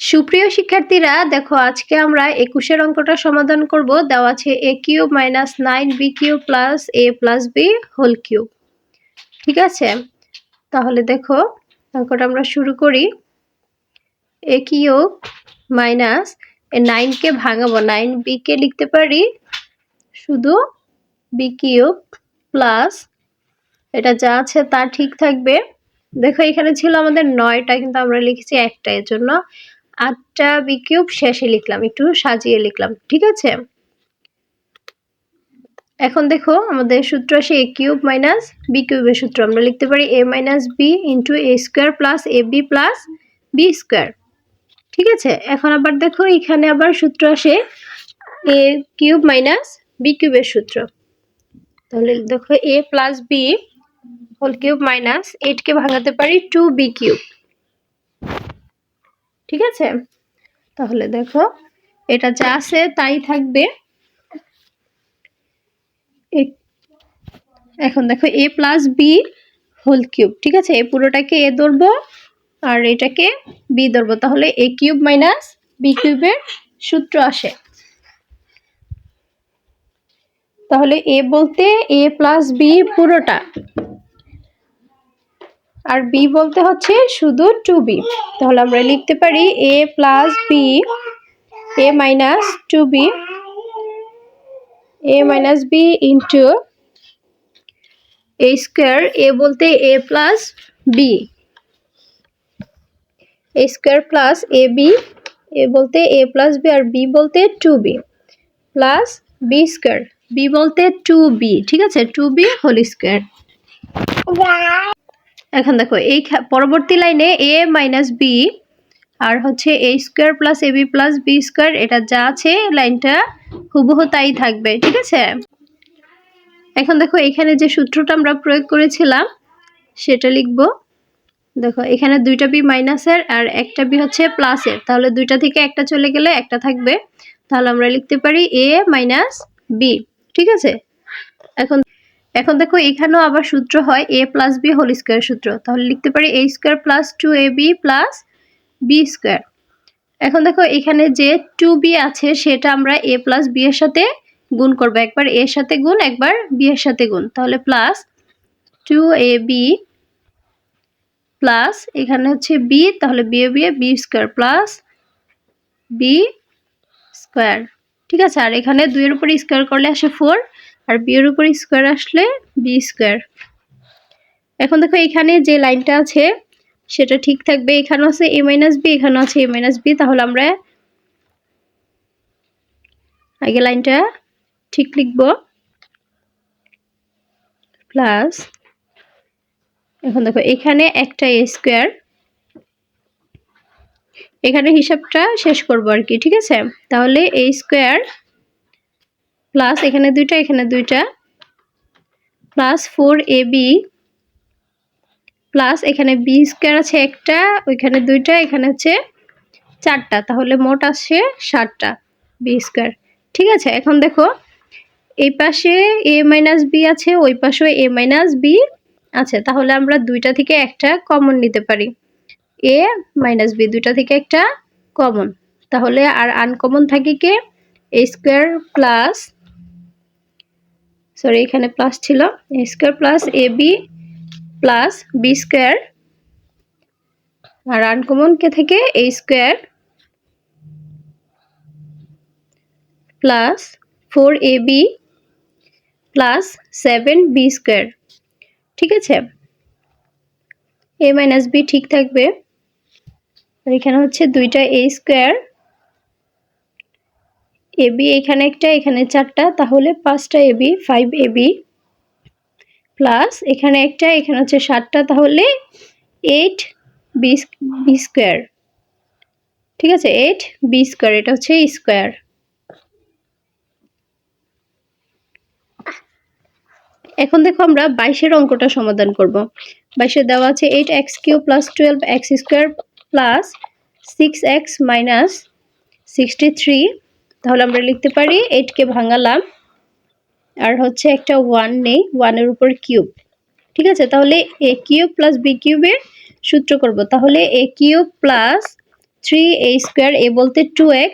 সুপ্রিয় শিক্ষার্থীরা দেখো, আজকে আমরা 21 অঙ্কটা সমাধান করব। দেওয়া আছে a cube minus 9b cube plus a plus b whole cube. ঠিক আছে, তাহলে দেখো অঙ্কটা আমরা শুরু করি। a কিউব মাইনাস 9 কে ভাঙাবো, 9b কে লিখতে পারি শুধু b কিউব প্লাস এটা যা আছে তা ঠিক থাকবে। দেখো এখানে ছিল আমাদের 9টা, কিন্তু আমরা লিখেছি একটা, এর জন্য 8টা বি কিউব শেষে লিখলাম, একটু সাজিয়ে লিখলাম। ঠিক আছে, এখন দেখো আমাদের সূত্র আসে এ কিউব মাইনাস বি কিউবের সূত্র আমরা লিখতে পারি এ minus B into A square plus A B plus B square. ঠিক আছে, এখন আবার দেখো এখানে আবার সূত্র আসে এ কিউব মাইনাস বি কিউবের সূত্র। তাহলে দেখো A plus B whole cube minus 8 কে ভাঙাতে পারি 2b কিউব। ঠিক আছে, তাহলে দেখো এটা যা আছে তাই থাকবে। এখন দেখো A plus B whole cube. ঠিক আছে, এই পুরোটাকে এ ধরবো আর এটাকে বি ধরবো, তাহলে এ কিউব মাইনাস বি কিউবের সূত্র আসে। তাহলে এ বলতে এ প্লাস বি পুরোটা, আর বি বলতে হচ্ছে শুধু 2b। তাহলে আমরা লিখতে পারি এ plus B A minus 2b A minus B into A square. A বলতে এ plus B, A square plus A B, এ বলতে এ প্লাস বি আর বি বলতে 2b plus B square, b বলতে 2b। ঠিক আছে, 2b হোল স্কোয়ার। এখন দেখো এই পরবর্তী লাইনে এ মাইনাস বি আর হচ্ছে এ square plus A B plus B square, এটা যা আছে লাইনটা হুবহু তাই থাকবে। ঠিক আছে, এখন দেখো এখানে যে সূত্রটা আমরা প্রয়োগ করেছিলাম সেটা লিখবো। দেখো এখানে দুইটা বি মাইনাসের আর একটা বি হচ্ছে প্লাসের, তাহলে দুইটা থেকে একটা চলে গেলে একটা থাকবে, তাহলে আমরা লিখতে পারি এ মাইনাস বি। ঠিক আছে, এখন এখন দেখো এখানেও আবার সূত্র হয় A plus B whole square সূত্র, তাহলে লিখতে পারি A square plus 2ab plus B square. এখন দেখো এখানে যে 2b আছে সেটা আমরা a প্লাস বি এর সাথে গুণ করবো, একবার a এর সাথে গুণ একবার b এর সাথে গুণ, তাহলে প্লাস 2ab প্লাস এখানে হচ্ছে b, তাহলে b এ B square plus B square. ঠিক আছে, আর এখানে 2 এর উপর স্কোয়ার করলে আসে 4 আর বি এর উপর স্কোয়ার আসলে বি স্কোয়ার। এখন দেখো এখানে যে লাইনটা আছে সেটা ঠিক থাকবে, এখানে আছে এ মাইনাস বি, এখানে আছে এ মাইনাস বি, তাহলে আমরা আগে লাইনটা ঠিক লিখবো প্লাস এখন দেখো এখানে একটা এ স্কোয়ার, এখানে হিসাবটা শেষ করবো আর কি। ঠিক আছে, তাহলে এ স্কোয়ার প্লাস এখানে দুইটা প্লাস 4ab প্লাস এখানে বি স্কোয়ার আছে একটা, ওইখানে দুইটা, এখানে হচ্ছে 4টা, তাহলে মোট আসে 7টা বি স্কোয়ার। ঠিক আছে, এখন দেখো এই পাশে এ মাইনাস বি আছে, ওই পাশেও এ মাইনাস বি আছে, তাহলে আমরা দুইটা থেকে একটা কমন নিতে পারি, এ মাইনাস বি দুইটা থেকে একটা কমন, তাহলে আর আনকমন থাকে কে এ স্কোয়ার প্লাস, সরি এখানে প্লাস ছিল, A square plus A B plus B square, আর আনকমন কে থেকে A square plus 4ab plus 7b square. ঠিক আছে, এ মাইনাস বি ঠিক থাকবে, আর এখানে হচ্ছে দুইটা এ স্কোয়ার, এ বি এখানে একটা, এখানে 4টা, তাহলে 5টা এ বি 5ab প্লাস এখানে একটা, এখানে হচ্ছে 7টা, তাহলে 8b স্কোয়ার। ঠিক আছে, 8b স্কোয়ার, এটা হচ্ছে স্কোয়ার। এখন দেখো আমরা 22-এর অঙ্কটা সমাধান করব। 22-এ দেওয়া আছে 8x cube plus 12x square plus 6x minus 63, তাহলে আমরা লিখতে পারি 8 কে ভাঙালাম আর হচ্ছে একটা 1 নেই, 1 এর উপর কিউব। ঠিক আছে, তাহলে এ কিউব প্লাস বি কিউবের সূত্র করব, তাহলে a cube plus 3a square, a বলতে 2x,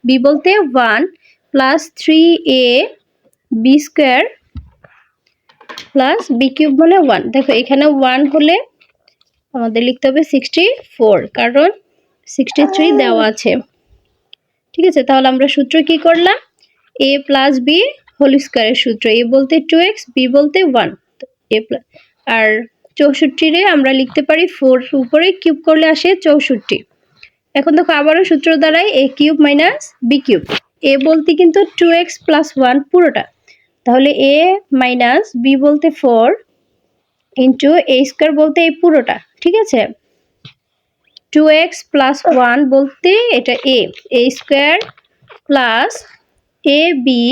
বি বলতে 1 plus 3a b square plus b cube মানে 1। দেখো এখানে 1 হলে আমাদের লিখতে হবে 64, কারণ 63 দেওয়া আছে। ঠিক আছে, তাহলে আমরা সূত্র কি করলাম? a প্লাস বি হোল স্কোয়ারের সূত্র, a বলতে 2x, বি বলতে 1, a প্লাস, আর 64 রে আমরা লিখতে পারি 4, উপরে কিউব করলে আসে 64। এখন দেখো আবারও সূত্র দ্বারাই a cube minus b cube, a বলতে কিন্তু 2x প্লাস 1 পুরোটা, তাহলে a মাইনাস বি বলতে 4 ইন্টু a স্কোয়ার বলতে এই পুরোটা। ঠিক আছে, 2x প্লাস 1 বলতে এটা a square plus A B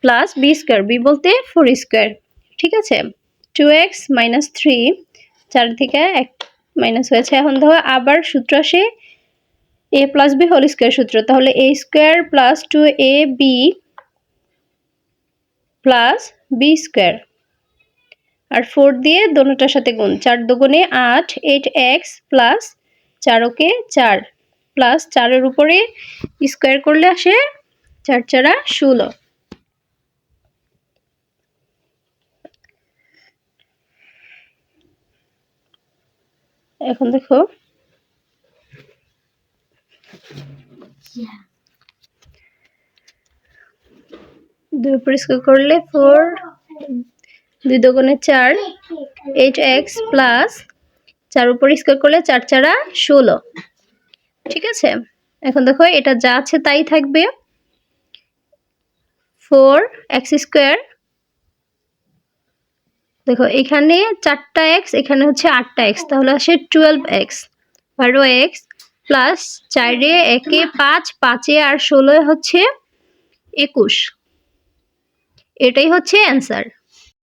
plus B square, b বলতে 4 স্কোয়ার। ঠিক আছে, 2x মাইনাস 3, 4 থেকে 1 মাইনাস হয়েছে। এখন দেখো আবার সূত্র আসে a plus B whole square সূত্র, তাহলে a square plus 2ab plus B square, আর 4 দিয়ে দোনোটার সাথে গুণ, 4 দুগুণে 8, 8x প্লাস 4 ওকে 4 প্লাস 4 উপরে স্কোয়ার করলে আসে 4 4 16। এখন দেখো দুই উপর স্কোয়ার করলে 4, 2 দুগুণে 4, 8x প্লাস 4 উপর স্কোয়ার করলে 4 4 16। ঠিক আছে, এখন দেখো এটা যা আছে তাই থাকবে, 4x স্কোয়ার, দেখো এখানে 4টা x, এখানে হচ্ছে 8টা x, তাহলে আসে 12x, 12x প্লাস 4 এ 1 এ 5, 5 এ আর 16 হচ্ছে 21। এটাই হচ্ছে অ্যান্সার।